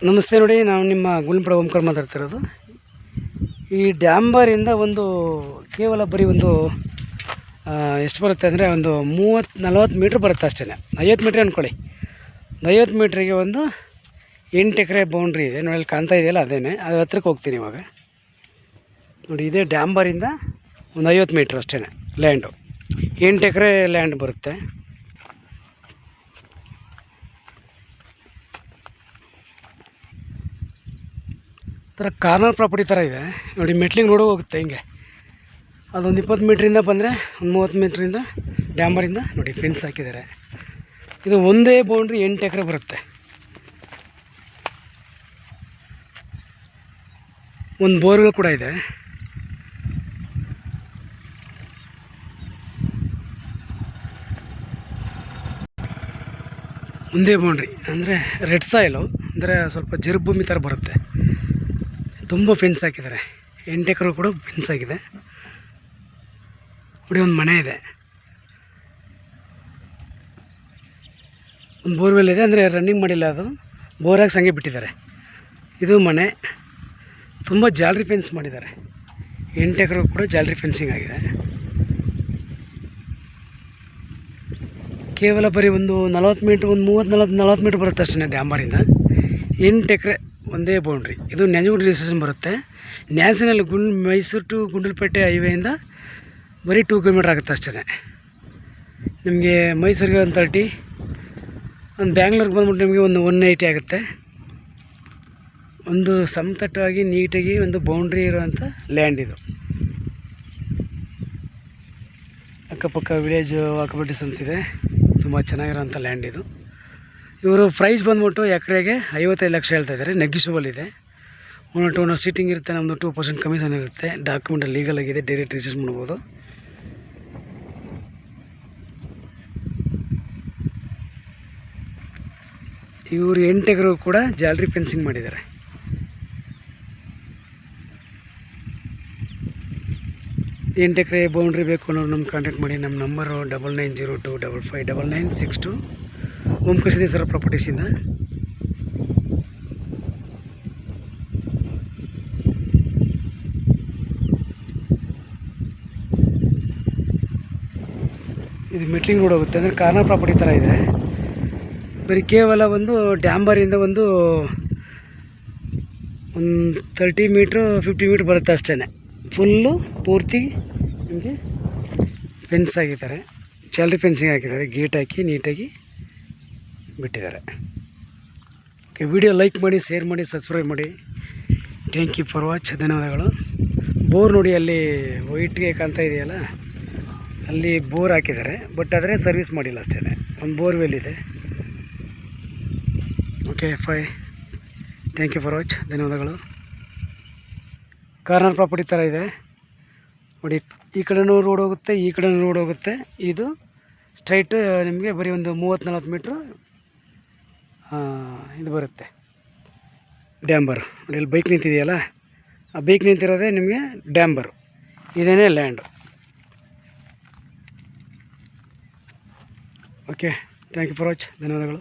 ನಮಸ್ತೆ ನೋಡಿ, ನಾವು ನಿಮ್ಮ ಗುಲ್ಪುರ ಓಂಕಾರ ಮಾತಾಡ್ತಿರೋದು. ಈ ಡ್ಯಾಂಬರಿಂದ ಒಂದು ಕೇವಲ ಬರೀ ಒಂದು ಎಷ್ಟು ಬರುತ್ತೆ ಅಂದರೆ ಒಂದು 30-40 ಮೀಟ್ರ್ ಬರುತ್ತೆ ಅಷ್ಟೇ. 50 ಮೀಟ್ರ್ ಅಂದ್ಕೊಳ್ಳಿ. 50 ಮೀಟ್ರಿಗೆ ಒಂದು 8 ಎಕರೆ ಬೌಂಡ್ರಿ ಇದೆ ನೋಡಿ. ಅಲ್ಲಿ ಕಾಣ್ತಾ ಇದೆಯಲ್ಲ, ಅದೇನೆ ಅದ್ರ ಹತ್ರಕ್ಕೆ ಹೋಗ್ತೀನಿ ಇವಾಗ. ನೋಡಿ, ಇದೇ ಡ್ಯಾಂಬರಿಂದ ಒಂದು 50 ಮೀಟ್ರ್ ಅಷ್ಟೇ ಲ್ಯಾಂಡು. 8 ಎಕರೆ ಲ್ಯಾಂಡ್ ಬರುತ್ತೆ. ಥರ ಕಾರ್ನರ್ ಪ್ರಾಪರ್ಟಿ ಥರ ಇದೆ ನೋಡಿ. ಮೆಟ್ಲಿಂಗ್ ರೋಡು ಹೋಗುತ್ತೆ ಹಿಂಗೆ. ಅದೊಂದು 20 ಮೀಟ್ರಿಂದ ಬಂದರೆ ಒಂದು 30 ಮೀಟ್ರಿಂದ ಡ್ಯಾಂಬರಿಂದ ನೋಡಿ ಫೆನ್ಸ್ ಹಾಕಿದ್ದಾರೆ. ಇದು ಒಂದೇ ಬೌಂಡ್ರಿ 8 ಎಕರೆ ಬರುತ್ತೆ. ಒಂದು ಬೋರ್ಗಳು ಕೂಡ ಇದೆ. ಒಂದೇ ಬೌಂಡ್ರಿ ಅಂದರೆ ರೆಡ್ ಸಾಯಿಲು, ಅಂದರೆ ಸ್ವಲ್ಪ ಜರುಭೂಮಿ ಥರ ಬರುತ್ತೆ. ತುಂಬ ಫೆನ್ಸ್ ಹಾಕಿದ್ದಾರೆ. 8 ಎಕರೆ ಕೂಡ ಫೆನ್ಸ್ ಆಗಿದೆ ನೋಡಿ. ಒಂದು ಮನೆ ಇದೆ, ಒಂದು ಬೋರ್ವೆಲ್ ಇದೆ. ಅಂದರೆ ರನ್ನಿಂಗ್ ಮಾಡಿಲ್ಲ, ಅದು ಬೋರಾಗಿ ಸಂಗೆ ಬಿಟ್ಟಿದ್ದಾರೆ. ಇದು ಮನೆ. ತುಂಬ ಜಾಲರಿ ಫೆನ್ಸ್ ಮಾಡಿದ್ದಾರೆ. 8 ಎಕರೆ ಕೂಡ ಜಾಲರಿ ಫೆನ್ಸಿಂಗ್ ಆಗಿದೆ. ಕೇವಲ ಬರೀ ಒಂದು 40 ಮೀಟ್ರ್, ಒಂದು 30-40 ಮೀಟ್ರ್ ಬರುತ್ತೆ ಅಷ್ಟೇ ಡ್ಯಾಂಬರಿಂದ. 8 ಎಕರೆ ಒಂದೇ ಬೌಂಡ್ರಿ. ಇದು ನಂಜನಗೂಡು ರಿಜಿಸ್ಟ್ರೇಷನ್ ಬರುತ್ತೆ. ನ್ಯಾಷನಲ್ ಮೈಸೂರು ಟು ಗುಂಡ್ಲುಪೇಟೆ ಹೈವೇಯಿಂದ ಬರೀ 2 ಕಿಲೋಮೀಟ್ರ್ ಆಗುತ್ತೆ ಅಷ್ಟೇ. ನಿಮಗೆ ಮೈಸೂರಿಗೆ ಒಂದು 30, ಒಂದು ಬ್ಯಾಂಗ್ಳೂರಿಗೆ ಬಂದ್ಬಿಟ್ಟು ನಿಮಗೆ ಒಂದು 180 ಆಗುತ್ತೆ. ಒಂದು ಸಮತಟ್ಟಾಗಿ ನೀಟಾಗಿ ಒಂದು ಬೌಂಡ್ರಿ ಇರುವಂಥ ಲ್ಯಾಂಡ್ ಇದು. ಅಕ್ಕಪಕ್ಕ ವಿಲೇಜು ವಾಕಬಲ್ ಡಿಸ್ಟೆನ್ಸ್ ಇದೆ. ತುಂಬ ಚೆನ್ನಾಗಿರೋಂಥ ಲ್ಯಾಂಡ್ ಇದು. ಇವರು ಪ್ರೈಸ್ ಬಂದ್ಬಿಟ್ಟು ಎಕರೆಗೆ 55 ಲಕ್ಷ ಹೇಳ್ತಾಯಿದ್ದಾರೆ. ನೆಗ್ಗಿಷಬಲ್ ಇದೆ. ಓನರ್ ಟು ಓನರ್ ಸೀಟಿಂಗ್ ಇರುತ್ತೆ. ನಮ್ಮದು 2% ಕಮಿಷನ್ ಇರುತ್ತೆ. ಡಾಕ್ಯುಮೆಂಟ್ ಲೀಗಲ್ ಆಗಿದೆ. ಡೈರೆಕ್ಟ್ ರಿಜಿಸ್ಟರ್ ಮಾಡ್ಬೋದು. ಇವರು 8 ಎಕರೆ ಕೂಡ ಜಾಲರಿ ಫೆನ್ಸಿಂಗ್ ಮಾಡಿದ್ದಾರೆ. ಎಂಟು ಎಕರೆ ಬೌಂಡ್ರಿ ಬೇಕು ಅನ್ನೋರು ನಮ್ಗೆ ಕಾಂಟ್ಯಾಕ್ಟ್ ಮಾಡಿ. ನಮ್ಮ ನಂಬರು 9902559962 ಓಂಕಾರ ಸಿದ್ದೇಶ್ವರ ಪ್ರಾಪರ್ಟೀಸಿಂದ. ಇದು ಮೆಟ್ಲಿಂಗ್ ರೋಡ್ ಹೋಗುತ್ತೆ. ಅಂದರೆ ಕಾರ್ನರ್ ಪ್ರಾಪರ್ಟಿ ಥರ ಇದೆ. ಬರೀ ಕೇವಲ ಒಂದು ಡ್ಯಾಂಬರಿಂದ ಒಂದು 30 ಮೀಟ್ರು 50 ಮೀಟ್ರ್ ಬರುತ್ತೆ ಅಷ್ಟೇ. ಫುಲ್ಲು ಪೂರ್ತಿ ನಿಮಗೆ ಫೆನ್ಸ್ ಹಾಕಿದ್ದಾರೆ. ಜಾಲರಿ ಫೆನ್ಸಿಂಗ್ ಹಾಕಿದ್ದಾರೆ. ಗೇಟ್ ಹಾಕಿ ನೀಟಾಗಿ ಬಿಟ್ಟಿದ್ದಾರೆ. ಓಕೆ, ವಿಡಿಯೋ ಲೈಕ್ ಮಾಡಿ, ಶೇರ್ ಮಾಡಿ, ಸಬ್ಸ್ಕ್ರೈಬ್ ಮಾಡಿ. Thank you for watch. ಧನ್ಯವಾದಗಳು. ಬೋರ್ ನೋಡಿ, ಅಲ್ಲಿ ವೈಟ್ಗೆ ಕಾಣ್ತಾ ಇದೆಯಲ್ಲ, ಅಲ್ಲಿ ಬೋರ್ ಹಾಕಿದ್ದಾರೆ. ಬಟ್ ಆದರೆ ಸರ್ವಿಸ್ ಮಾಡಿಲ್ಲ ಅಷ್ಟೇ. ಒಂದು ಬೋರ್ವೆಲ್ ಇದೆ. Okay thank you for watch. ಧನ್ಯವಾದಗಳು. ಕಾರ್ನರ್ ಪ್ರಾಪರ್ಟಿ ಥರ ಇದೆ ನೋಡಿ. ಈ ಕಡೆನೂ ರೋಡ್ ಹೋಗುತ್ತೆ, ಈ ಕಡೆನೂ ರೋಡ್ ಹೋಗುತ್ತೆ. ಇದು ಸ್ಟ್ರೈಟ್ ನಿಮಗೆ ಬರೀ ಒಂದು 30-40 ಮೀಟ್ರು ಇದು ಬರುತ್ತೆ ಡ್ಯಾಂಬರ್ ನೋಡಿ. ಇಲ್ಲಿ ಬೈಕ್ ನಿಂತಿದೆಯಲ್ಲ, ಆ ಬೈಕ್ ನಿಂತಿರೋದೇ ನಿಮಗೆ ಡ್ಯಾಂಬರು. ಇದೇನೇ land. Okay, thank you for watch. ಧನ್ಯವಾದಗಳು.